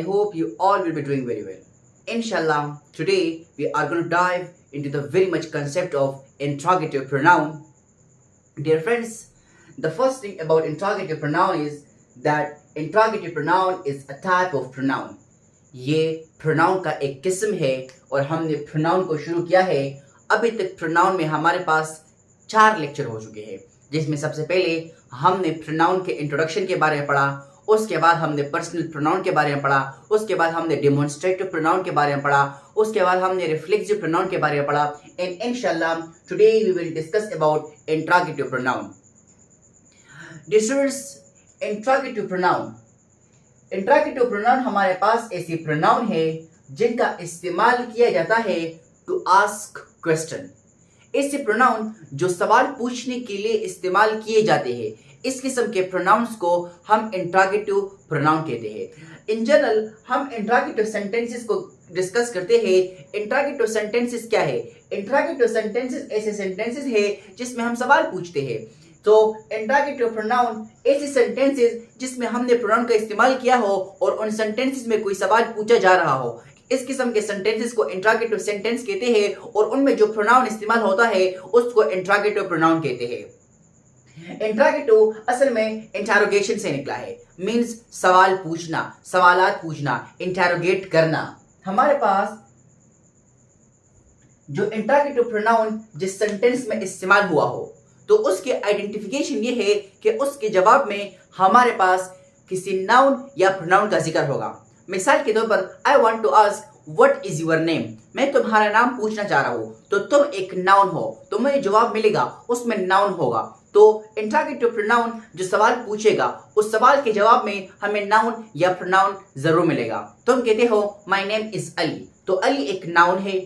I hope you all will be doing very well. Inshallah, today we are going to dive into the very much concept of interrogative pronoun. Dear friends, the first thing about interrogative pronoun is that interrogative pronoun is a type of pronoun. ये pronoun का एक किस्म है और हमने pronoun को शुरू किया है. अभी तक pronoun में हमारे पास 4 लेक्चर हो चुके हैं, जिसमें सबसे पहले हमने pronoun के इंट्रोडक्शन के बारे में पढ़ा, उसके बाद हमने पर्सनल प्रोनाउन के बारे में पढ़ा, उसके बाद हमने डेमोन्स्ट्रेटिव प्रोनाउन के बारे में पढ़ा, उसके बाद हमने रिफ्लेक्सिव प्रोनाउन के बारे में पढ़ा. एंड इंशाल्लाह today we will discuss about interrogative pronoun. Dears, interrogative pronoun. Interrogative pronoun हमारे पास ऐसी प्रोनाउन है जिनका इस्तेमाल किया जाता है टू आस्क क्वेश्चन. ऐसे प्रोनाउन जो सवाल पूछने के लिए इस्तेमाल किए जाते हैं, इस किस्म के प्रोनाउंस को हम इंट्रोगेटिव प्रोनाउन कहते हैं. इन जनरल हम इंट्रोगेटिव सेंटेंसेस को डिस्कस करते हैं. इंट्रोगेटिव सेंटेंसेस क्या है? इंट्रोगेटिव सेंटेंसेस ऐसे सेंटेंसेस है जिसमें हम सवाल पूछते हैं. तो इंट्रोगेटिव प्रोनाउन ऐसे सेंटेंसेस जिसमें हमने प्रोनाउन का इस्तेमाल किया हो और उन सेंटेंसेस में कोई सवाल पूछा जा रहा हो, इस किस्म के सेंटेंसेस को इंट्रोगेटिव सेंटेंस कहते हैं और उनमें जो प्रोनाउन इस्तेमाल होता है उसको इंट्रोगेटिव प्रोनाउन कहते हैं. इंट्रोगेटिव असल में इंटरोगेशन से निकला है, मींस सवाल पूछना, सवालात पूछना, इंटरोगेट करना. हमारे पास जो इंट्रोगेटिव प्रोनाउन जिस सेंटेंस में इस्तेमाल हुआ हो तो उसके आइडेंटिफिकेशन ये है कि उसके जवाब में हमारे पास किसी नाउन या प्रोनाउन का जिक्र होगा. मिसाल के तौर पर I want to ask what is your name. मैं तुम्हारा नाम पूछना चाह रहा हूं, तो तुम एक नाउन हो तो मुझे जवाब मिलेगा, उसमें नाउन होगा. तो इंट्रोगेटिव प्रोनाउन जो सवाल पूछेगा उस सवाल के जवाब में हमें नाउन या प्रोनाउन जरूर मिलेगा. तुम कहते हो माय नेम इज अली, तो अली एक नाउन है.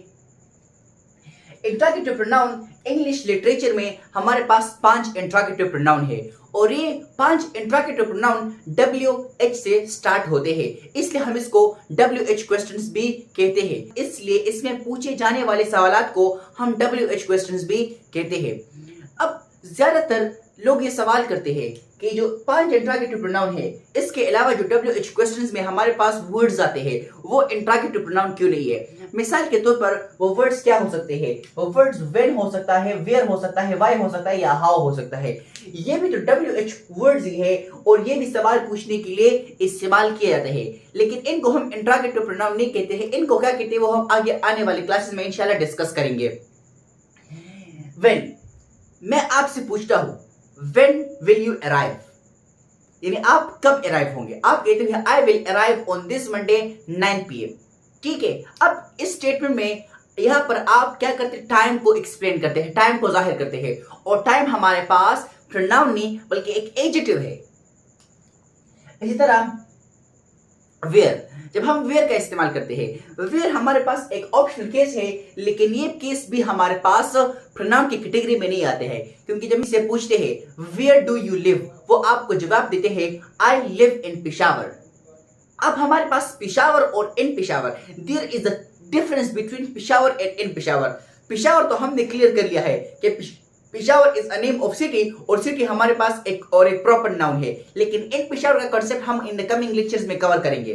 इंट्रोगेटिव प्रोनाउन इंग्लिश लिटरेचर में हमारे पास 5 इंट्रोगेटिव प्रोनाउन है और ये 5 इंट्रोगेटिव प्रोनाउन WH से स्टार्ट होते हैं, इसलिए हम इसको WH क्वेश्चंस भी कहते हैं. इसलिए इसमें पूछे जाने वाले सवालात को हम WH क्वेश्चंस भी कहते हैं. अब ज्यादातर लोग ये सवाल करते हैं कि जो 5 इंट्रोगेटिव प्रोनाउन है, इसके अलावा जो WH क्वेश्चंस में हमारे पास वर्ड्स आते हैं वो इंट्रोगेटिव प्रोनाउन क्यों नहीं है. मिसाल के तौर पर वो वर्ड्स क्या हो सकते हैं? वो वर्ड्स व्हेन हो सकता है, वेयर हो सकता है, व्हाई हो सकता है या हाउ हो सकता है. ये भी तो WH वर्ड्स ही है और ये भी सवाल पूछने के लिए इस्तेमाल किए जाते हैं, लेकिन इनको हम इंट्रोगेटिव प्रोनाउन नहीं कहते हैं. इनको क्या कहते हैं वो हम आगे आने वाले क्लासेस में इंशाल्लाह डिस्कस करेंगे. व्हेन, मैं आपसे पूछता हूं When will you arrive? यानी आप कब अराइव होंगे. आप कहते हैं I will arrive on this Monday 9 PM. ठीक है. अब इस स्टेटमेंट में यहां पर आप क्या करते हैं? टाइम को एक्सप्लेन करते हैं, टाइम को जाहिर करते हैं. और टाइम हमारे पास प्रोनाउन नहीं बल्कि एक एडजेक्टिव है. इसी तरह वेयर, जब हम वेयर का इस्तेमाल करते हैं, वेयर हमारे पास एक ऑप्शनल केस है, लेकिन ये केस भी हमारे पास प्रोनाउन की कैटेगरी में नहीं आते हैं, क्योंकि जब इसे पूछते हैं वेयर डू यू लिव, वो आपको जवाब देते हैं आई लिव इन पेशावर. अब हमारे पास पेशावर और in Peshawar, there is a difference between Peshawar and in Peshawar. Peshawar तो हमने क्लियर कर लिया है कि Peshawar is a name of city और सिटी हमारे पास एक प्रॉपर नाउन है, लेकिन इन पेशावर का कांसेप्ट हम इन द कमिंग लेक्चर्स में कवर करेंगे.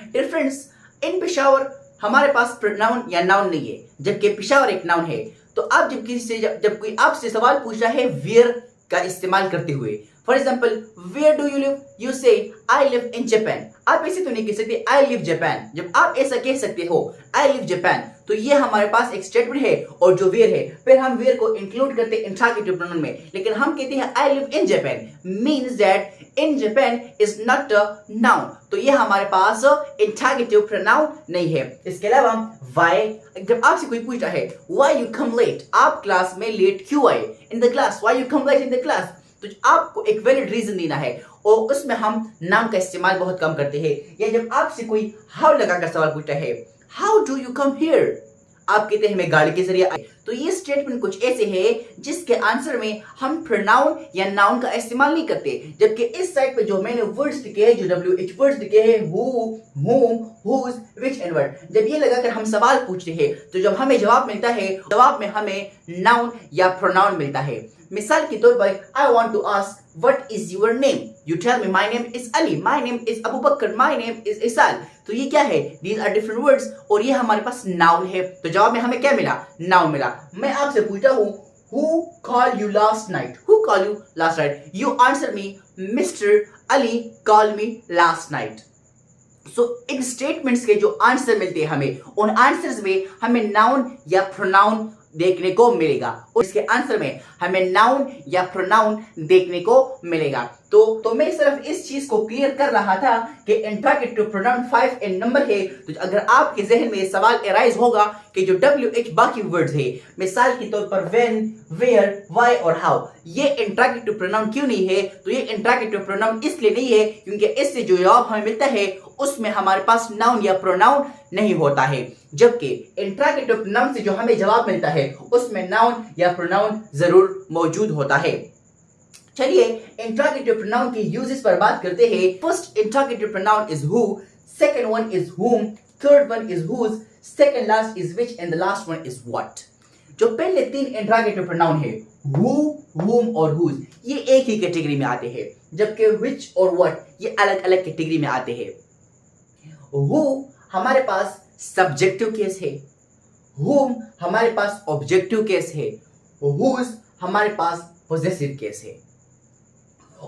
डियर फ्रेंड्स, इन पेशावर हमारे पास प्रोनाउन या नाउन नहीं है, जबकि पेशावर एक नाउन है. तो आप जब कोई आपसे सवाल पूछ रहा है वेयर का इस्तेमाल करते हुए, for example where do you live, you say I live in Japan. आप ऐसे तो नहीं कह सकते आई लिव जापान. जब आप ऐसा कह सकते हो आई लिव जापान, तो ये हमारे पास एक स्टेटमेंट है और जो वेयर है, फिर हम वेयर को इंक्लूड करते हैं इंट्रोगेटिव प्रोनाउन में, लेकिन हम कहते हैं I live in Japan, means that in Japan is not a noun. तो ये हमारे पास इंट्रोगेटिव प्रोनाउन नहीं है. इसके अलावा व्हाई, जब आपसे कोई पूछता है व्हाई यू कम लेट, आप क्लास में लेट क्यों आए, in the class, why you come late in the class, तो आपको एक वैलिड रीजन देना है और उसमें हम नाउन का इस्तेमाल बहुत कम करते हैं. या जब आपसे कोई हाउ लगाकर सवाल पूछता है how do you come here, आप कहते हैं मैं गाड़ी के जरिए आए, तो ये स्टेटमेंट कुछ ऐसे है जिसके आंसर में हम प्रोनाउन या नाउन का इस्तेमाल नहीं करते. जबकि इस साइड पे जो मैंने वर्ड्स लिखे हैं, जो WH वर्ड्स लिखे हैं, who, whom, whose, which and what, जब ये लगाकर हम सवाल पूछते हैं तो जब हमें जवाब मिलता है, जवाब में हमें नाउन या प्रोनाउन मिलता है। मिसाल के तौर पर I want to ask what is your name, you tell me my name is Ali, my name is Abu Bakar, my name is Isal. तो ये क्या है, दीज आर डिफरेंट वर्ड्स और ये हमारे पास नाउन है। तो जवाब में हमें क्या मिला, नाउन मिला। मैं आपसे पूछता हूँ who called you last night, who called you last night, you answer me Mr. Ali called me last night। So in statements के जो आंसर मिलते हैं हमें, उन आंसर्स में हमें नाउन या प्रोनाउन देखने को मिलेगा और इसके आंसर में हमें नाउन या प्रोनाउन देखने को मिलेगा। तो मैं सिर्फ इस चीज को क्लियर कर रहा था कि इंट्रोगेटिव प्रोनाउन 5 इन नंबर है। तो अगर आपके जहन में सवाल अराइज होगा कि जो WH बाकी वर्ड्स है, मिसाल के तौर पर व्हेन, वेयर, व्हाई और हाउ, ये इंट्रोगेटिव प्रोनाउन क्यों नहीं है, तो ये इंट्रोगेटिव प्रोनाउन इसलिए नहीं है क्योंकि इससे जो जवाब हमें मिलता है उसमें हमारे पास नाउन या प्रोनाउन नहीं होता है, जबकि इंट्रोगेटिव प्रोनाउन से जो हमें जवाब मिलता है उसमें नाउन या प्रोनाउन जरूर मौजूद होता है। चलिए इंट्रोगेटिव प्रोनाउन के यूजेस पर बात करते हैं। First interrogative pronoun is who, second one is whom, third one is whose, second last is which and the last one is what। जो पहले 3 इंट्रोगेटिव प्रोनाउन है who, whom और whose, ये एक ही कैटेगरी में आते हैं, जबकि which और what ये अलग अलग कैटेगरी में आते हैं। who हमारे पास सब्जेक्टिव केस है, whom हमारे पास ऑब्जेक्टिव केस है, whose हमारे पास पोजेसिव केस है।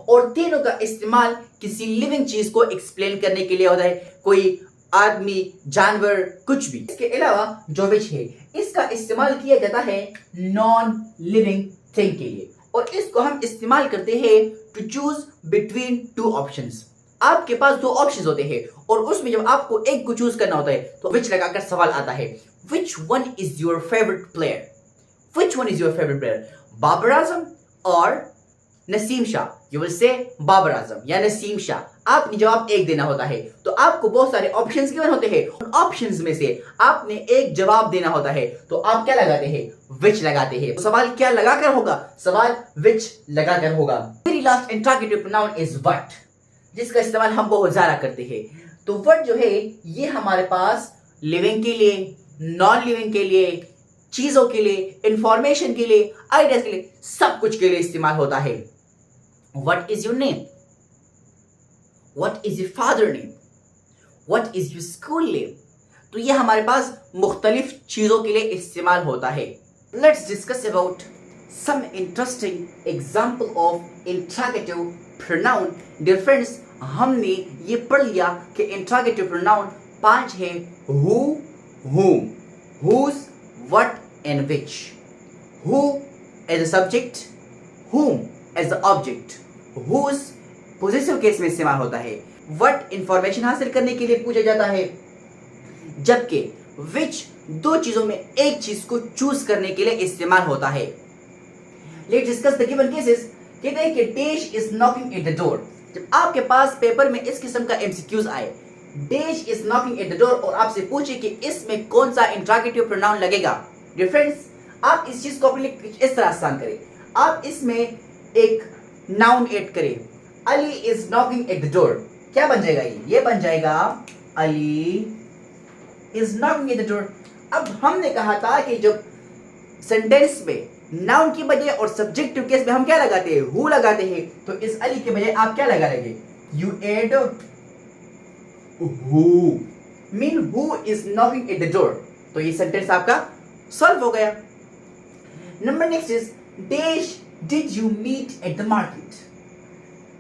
और तीनों का इस्तेमाल किसी लिविंग चीज को एक्सप्लेन करने के लिए होता है, कोई आदमी, जानवर, कुछ भी। इसके अलावा जो विच है इसका इस्तेमाल किया जाता है नॉन लिविंग थिंग के लिए और इसको हम इस्तेमाल करते हैं टू चूज बिटवीन 2 ऑप्शंस। आपके पास 2 ऑप्शंस होते हैं और उसमें जब आपको एक को चूज करना होता है तो विच लगाकर सवाल आता है, which one is your favourite player, which one is your favourite player, Babar Azam और Naseem Shah. You will say Babar Azam या नसीम शाह। आपने जवाब एक देना होता है तो आपको बहुत सारे ऑप्शंस गिवन होते हैं, उन ऑप्शंस में से आपने एक जवाब देना होता है तो आप क्या लगाते हैं, विच लगाते हैं। तो सवाल क्या लगाकर होगा, सवाल विच लगाकर होगा। Very last interrogative pronoun is what, जिसका इस्तेमाल हम बहुत ज्यादा करते हैं। तो व्हाट जो है ये हमारे पास लिविंग के लिए, नॉन लिविंग के लिए, चीजों के लिए, इंफॉर्मेशन के लिए, आइडियाज के लिए, सब कुछ के लिए इस्तेमाल होता है। What is your name? What is your father name? What is your school name? तो ये हमारे पास मुख्तलिफ चीजों के लिए इस्तेमाल होता है। Let's discuss about some interesting example of interrogative pronoun। Dear friends, हमने ये पढ़ लिया कि interrogative pronoun 5 है, who, whom, whose, what and which। Who as a subject, whom as the object, whose possessive case में इस्तेमाल होता है, what इंफॉर्मेशन हासिल करने के लिए पूछा जाता है, जबकि which 2 चीजों में एक चीज को चूज करने के लिए इस्तेमाल होता है। Let's discuss the given cases। कहते हैं कि dash is knocking at the door. जब आपके पास पेपर में इस किस्म का MCQs आए, dash is knocking at the door और आपसे पूछे कि इसमें कौन सा इंट्रोगेटिव प्रोनाउन लगेगा। डियर फ्रेंड्स, आप इस चीज को अपने लिए इस तरह आसान करें, आप इसमें एक नाउन ऐड करें, Ali is knocking at the door. क्या बन जाएगा ये बन जाएगा Ali is knocking at the door. अब हमने कहा था कि जब सेंटेंस में नाउन की बजाय और सब्जेक्टिव केस में हम क्या लगाते हैं, हु लगाते हैं, तो इस अली के बजाय आप क्या लगा लेंगे, you add who, mean who is knocking at the door. तो ये सेंटेंस आपका सॉल्व हो गया। Number next is dash did you meet at the market.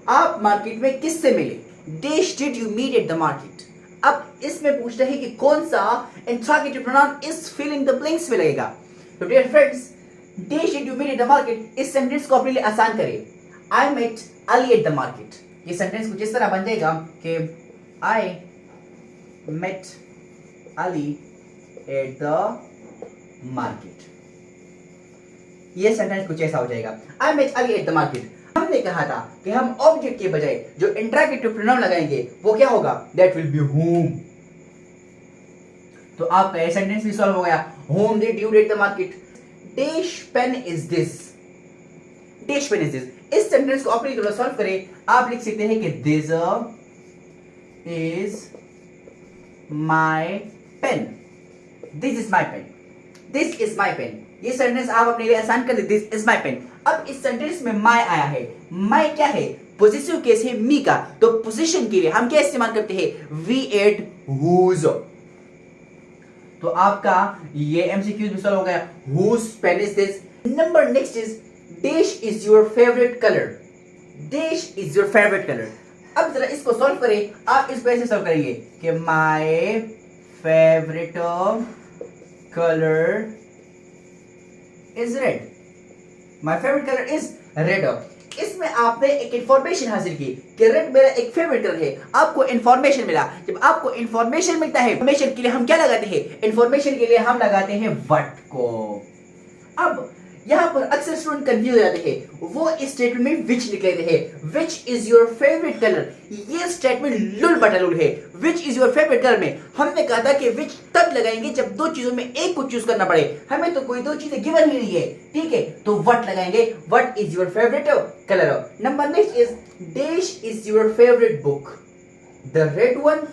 आप मार्केट में किससे मिले, dash did you meet at the market. अब इसमें पूछता है कि कौन सा इंट्रोगेटिव प्रोनाउन इस फिल इन द ब्लैंक्स में लगेगा। तो dear friends, dash did you meet at the market, इस सेंटेंस को अपने लिए आसान करें, I met Ali at the market. ये सेंटेंस कुछ इस तरह बन जाएगा कि I met Ali at the market. ये सेंटेंस कुछ ऐसा हो जाएगा, I met Ali at the market. हमने कहा था कि हम ऑब्जेक्ट के बजाय जो इंट्रोगेटिव प्रोनाउन लगाएंगे वो क्या होगा, दैट विल बी whom। तो आपका ये सेंटेंस भी सॉल्व हो गया, whom did you at the market। Dash pen is this, dash pen is this. इस सेंटेंस को अपनी तरह सॉल्व करें, आप लिख सकते हैं कि this is my pen, this is my pen, this is my pen. ये सेंटेंस आप अपने लिए आसान कर दे, दिस इज माई पेन। अब इस सेंटेंस में माई आया है, माई क्या है, पॉजिटिव केस है मी का, तो पोजीशन के लिए हम क्या इस्तेमाल करते हैं, वी एड हुज। तो आपका ये एमसीक्यू भी सॉल्व हो गया, whose pen is this. Number next is dash is your favourite colour, dash is your favourite colour. अब जरा इसको सॉल्व करें, आप इसको ऐसे सॉल्व करेंगे कि my favourite colour is red, my favourite colour is red. इसमें आपने एक इंफॉर्मेशन हासिल की कि रेड मेरा एक फेवरेट कलर है, आपको इंफॉर्मेशन मिला। जब आपको इंफॉर्मेशन मिलता है, इंफॉर्मेशन के लिए हम क्या लगाते हैं, इंफॉर्मेशन के लिए हम लगाते हैं व्हाट को। अब यहां पर अक्सर स्टूडेंट कंफ्यूज हो जाते हैं, वो इस स्टेटमेंट में विच लिख लेते हैं, which is your favourite colour. ये स्टेटमेंट लुल बटा लुल है। Which is your favourite colour में हमने कहा था कि विच तब लगाएंगे जब दो चीजों में एक को चूज करना पड़े, हमें तो कोई दो चीजें गिवन ही नहीं है, ठीक है, तो व्हाट लगाएंगे, what is your favourite colour. Number next is dash is your favourite book, the red one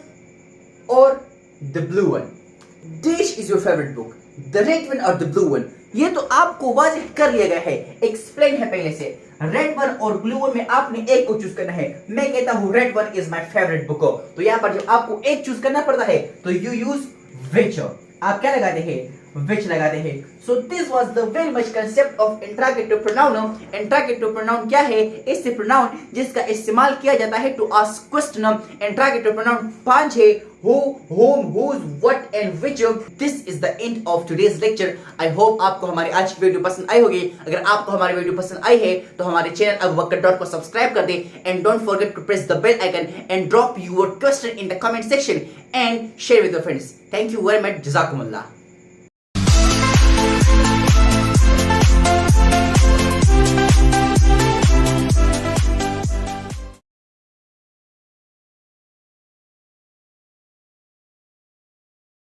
और the blue one. Dash is your favourite book, the red one और द ब्लू वन। ये तो आपको वाज़ेह कर लिया गया है, एक्सप्लेन है पहले से। रेड वन और ब्लू वन में आपने एक को चूज करना है। मैं कहता हूं red one is my favourite book, तो यहां पर जब आपको एक चूज करना पड़ता है तो यू यूज विच। आप क्या लगाते हैं, विच लगाते हैं। So this was the very much concept of interrogative pronoun. Interrogative pronoun क्या है, इससे प्रोनाउन जिसका इस्तेमाल किया जाता है to ask question. Interrogative pronoun 5 है, who, whom, whose, what and which. This is the end of today's lecture. I hope आपको हमारी आज की वीडियो पसंद आई होगी। अगर आपको हमारी वीडियो पसंद आई है तो हमारे चैनल अबूबकर को सब्सक्राइब कर दें and don't forget to press the bell icon and drop your question in the comment section and share with your friends. Thank you very much. Jazakumullah.